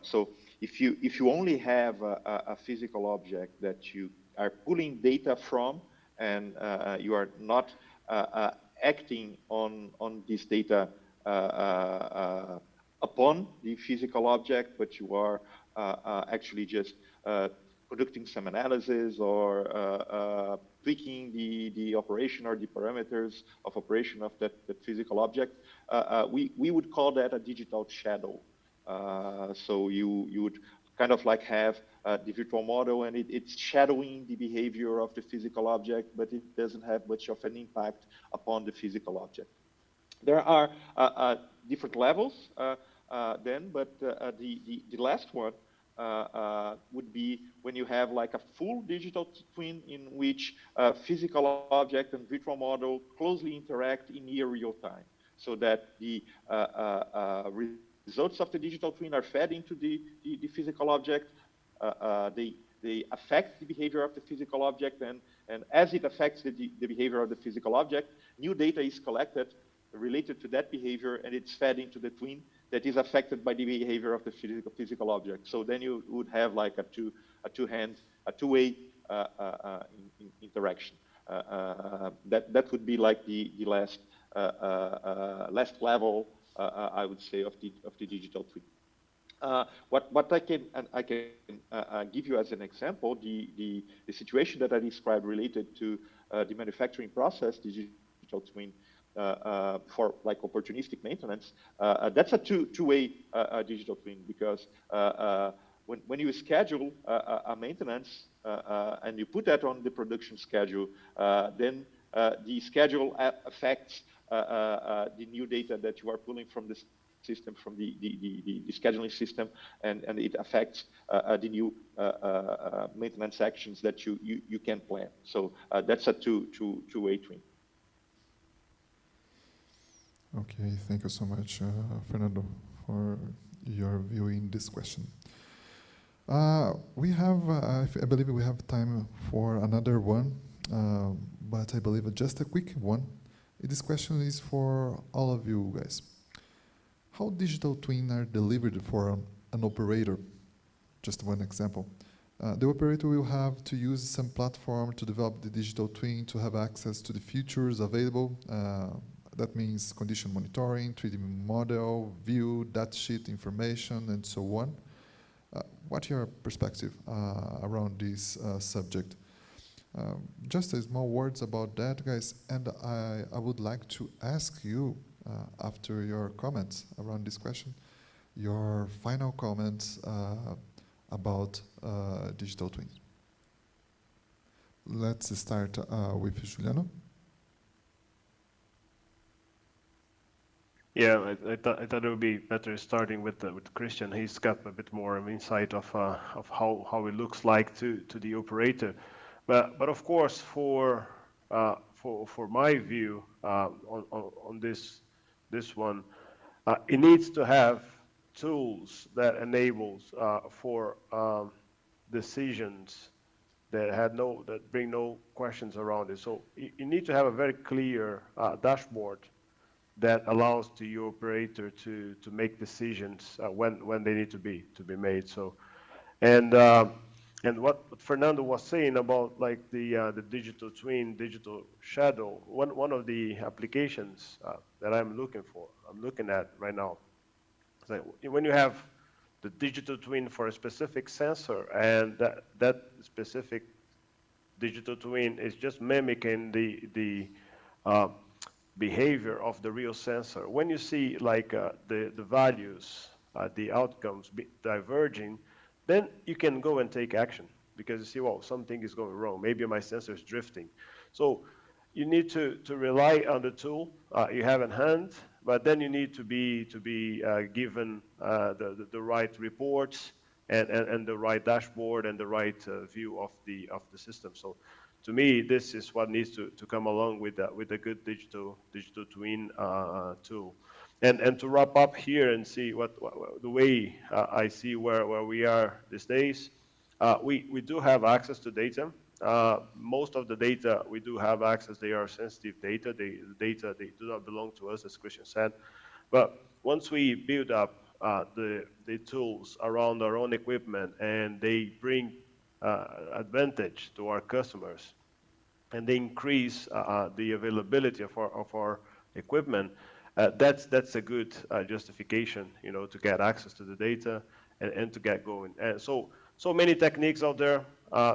So if you only have a physical object that you are pulling data from, and you are not acting on this data upon the physical object, but you are actually just conducting some analysis or tweaking the operation or the parameters of operation of that physical object, we would call that a digital shadow. So you would kind of like have the virtual model, and it's shadowing the behavior of the physical object, but it doesn't have much of an impact upon the physical object. There are different levels then, but the last one would be when you have like a full digital twin in which physical object and virtual model closely interact in near real time, so that the results of the digital twin are fed into the physical object. They affect the behavior of the physical object, and as it affects the behavior of the physical object, new data is collected related to that behavior, and it's fed into the twin that is affected by the behavior of the physical object. So then you would have like a two-way interaction. That would be like the last level, I would say, of the digital twin. What I can give you as an example, the situation that I described related to the manufacturing process, digital twin, for like opportunistic maintenance, that's a two-way digital twin, because when you schedule a maintenance and you put that on the production schedule, then the schedule affects the new data that you are pulling from the system, from the scheduling system, and it affects the new maintenance actions that you can plan. So that's a two-way twin. Okay, thank you so much, Fernando, for your view in this question. We have, I believe we have time for another one, but I believe just a quick one. This question is for all of you guys. How digital twins are delivered for an operator? Just one example. The operator will have to use some platform to develop the digital twin to have access to the features available. That means condition monitoring, 3D model, view, datasheet information, and so on. What's your perspective around this subject? Just a small words about that, guys, and I would like to ask you, after your comments around this question, your final comments about digital twins. Let's start with Juliano. Yeah, I thought it would be better starting with Christian. He's got a bit more of insight of how it looks like to the operator, but of course for my view on this one, it needs to have tools that enables for decisions that bring no questions around it. So you need to have a very clear dashboard that allows to your operator to make decisions when they need to be made. So, and what Fernando was saying about like the digital twin, digital shadow, one of the applications that I'm looking at right now. It's like when you have the digital twin for a specific sensor, and that specific digital twin is just mimicking the behavior of the real sensor. When you see like the values, the outcomes diverging, then you can go and take action because you see, well, something is going wrong. Maybe my sensor is drifting. So you need to rely on the tool you have in hand, but then you need to be given the right reports and the right dashboard and the right view of the system. So to me, this is what needs to come along with a good digital twin tool. And to wrap up here and see what the way I see where we are these days, we do have access to data. Most of the data we do have access, they are sensitive data. The data, they do not belong to us, as Christian said. But once we build up the tools around our own equipment and they bring advantage to our customers and they increase the availability of our equipment, that's a good justification, to get access to the data and to get going. And so many techniques out there,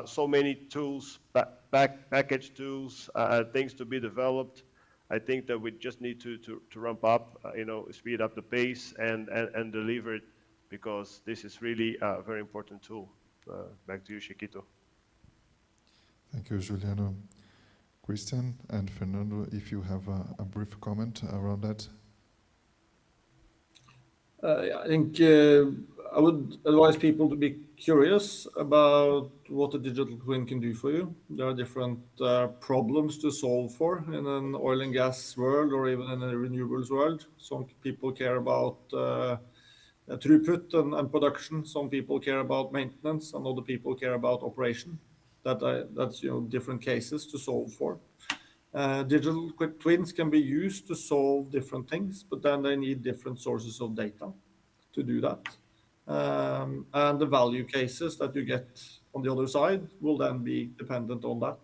so many tools, package tools, things to be developed. I think that we just need to ramp up, speed up the pace and deliver it, because this is really a very important tool. Back to you, Chiquito. Thank you, Juliano. Christian and Fernando, if you have a brief comment around that. I think I would advise people to be curious about what a digital twin can do for you. There are different problems to solve for in an oil and gas world or even in a renewables world. Some people care about throughput and production. Some people care about maintenance, and other people care about operation. That's different cases to solve for. Digital twins can be used to solve different things, but then they need different sources of data to do that. And the value cases that you get on the other side will then be dependent on that.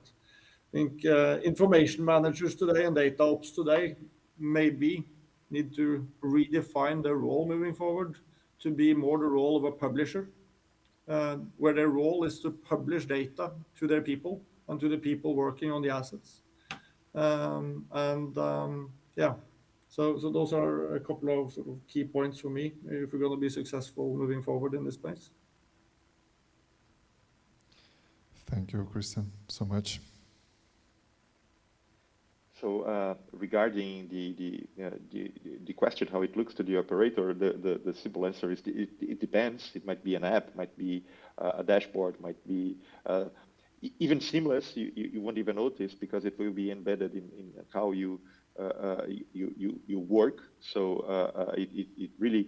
I think information managers today and data ops today maybe need to redefine their role moving forward to be more the role of a publisher, where their role is to publish data to their people and to the people working on the assets. Yeah, so those are a couple of sort of key points for me if we're going to be successful moving forward in this space. Thank you, Christian, so much. So regarding the question how it looks to the operator, the simple answer is it depends. It might be an app, might be a dashboard, might be even seamless. You won't even notice because it will be embedded in how you work. So it really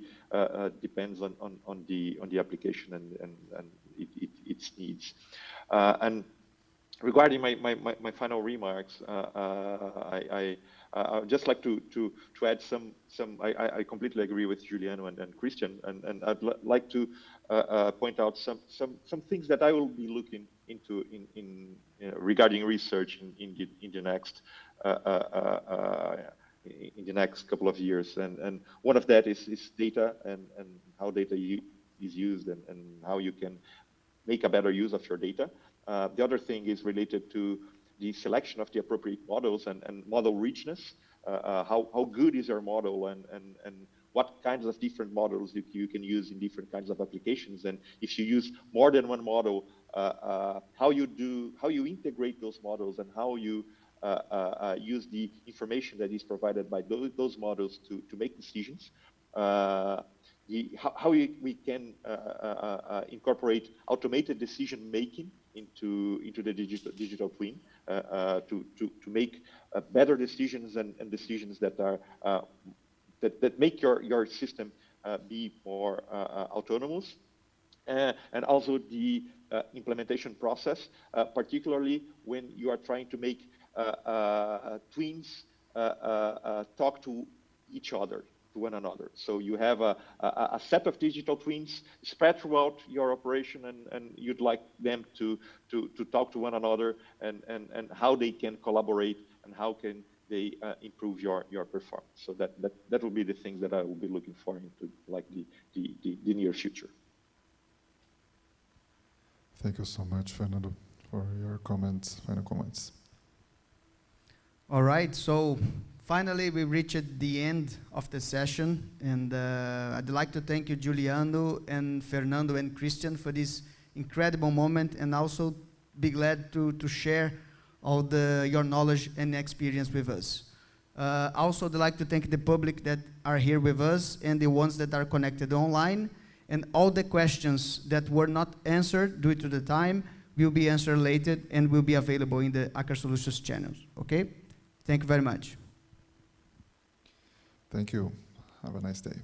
depends on the application and its needs. And regarding my final remarks, I would just like to add some. I completely agree with Juliano and Christian, and I'd like to point out some things that I will be looking into in regarding research in the next couple of years, and one of that is data and how data is used and how you can make a better use of your data. The other thing is related to the selection of the appropriate models and model richness. How good is your model and what kinds of different models you can use in different kinds of applications. And if you use more than one model, how you integrate those models and how you use the information that is provided by those models to make decisions. How we can incorporate automated decision making into the digital twin to make better decisions and decisions that are that make your system be more autonomous. And also the implementation process, particularly when you are trying to make twins talk to each other, to one another. So you have a set of digital twins spread throughout your operation, and you'd like them to talk to one another, and how they can collaborate and how can they improve your performance. So that will be the things that I will be looking for into like the near future. Thank you so much, Fernando, for your comments, final comments. All right, so finally we reached the end of the session, and I'd like to thank you, Juliano and Fernando and Christian, for this incredible moment, and also be glad to share all your knowledge and experience with us. Also, I'd like to thank the public that are here with us and the ones that are connected online. And all the questions that were not answered due to the time will be answered later and will be available in the Aker Solutions channels. Okay? Thank you very much. Thank you. Have a nice day.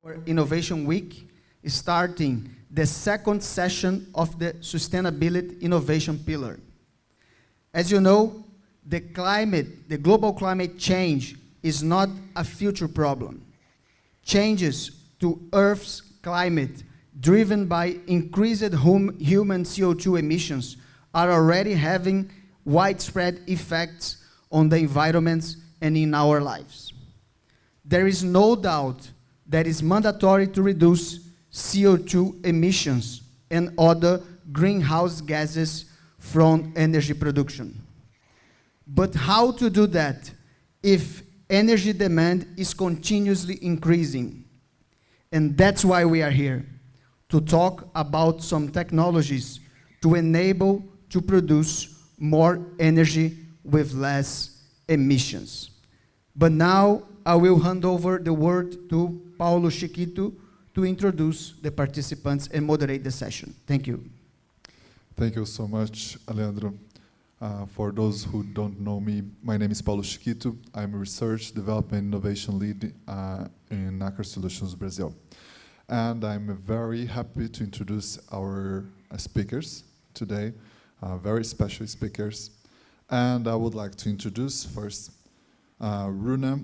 Our Innovation Week, starting the second session of the Sustainability Innovation Pillar. As you know, the global climate change is not a future problem. Changes to Earth's climate driven by increased human CO2 emissions are already having widespread effects on the environment and in our lives. There is no doubt that it's mandatory to reduce CO2 emissions and other greenhouse gases from energy production. But how to do that if energy demand is continuously increasing? And that's why we are here, to talk about some technologies to enable to produce more energy with less emissions. But now I will hand over the word to Paulo Chiquito to introduce the participants and moderate the session. Thank you. Thank you so much, Leandro. For those who don't know me, my name is Paulo Chiquito. I'm a Research, Development, Innovation Lead in Aker Solutions Brazil. And I'm very happy to introduce our speakers today, very special speakers. And I would like to introduce first Runa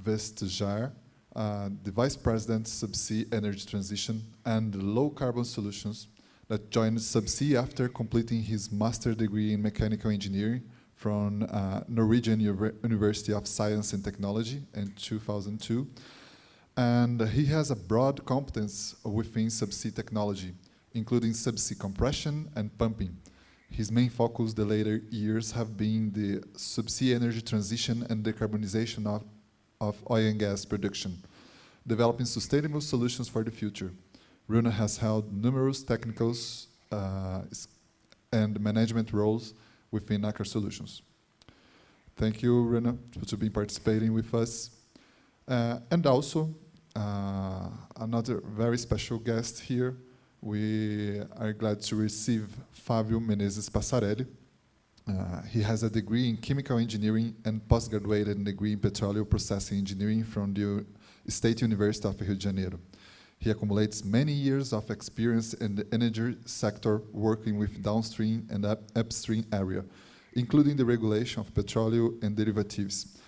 Vestager, the Vice President, Subsea Energy Transition and Low Carbon Solutions, that joined Subsea after completing his master's degree in mechanical engineering from Norwegian University of Science and Technology in 2002. And he has a broad competence within subsea technology, including subsea compression and pumping. His main focus the later years have been the subsea energy transition and decarbonization of oil and gas production, developing sustainable solutions for the future. Runa has held numerous technical and management roles within Aker Solutions. Thank you, Runa, for being participating with us. And also, another very special guest here. We are glad to receive Fábio Menezes Passarelli. He has a degree in chemical engineering and postgraduate degree in petroleum processing engineering from the State University of Rio de Janeiro. He accumulates many years of experience in the energy sector working with downstream and upstream area, including the regulation of petroleum and derivatives,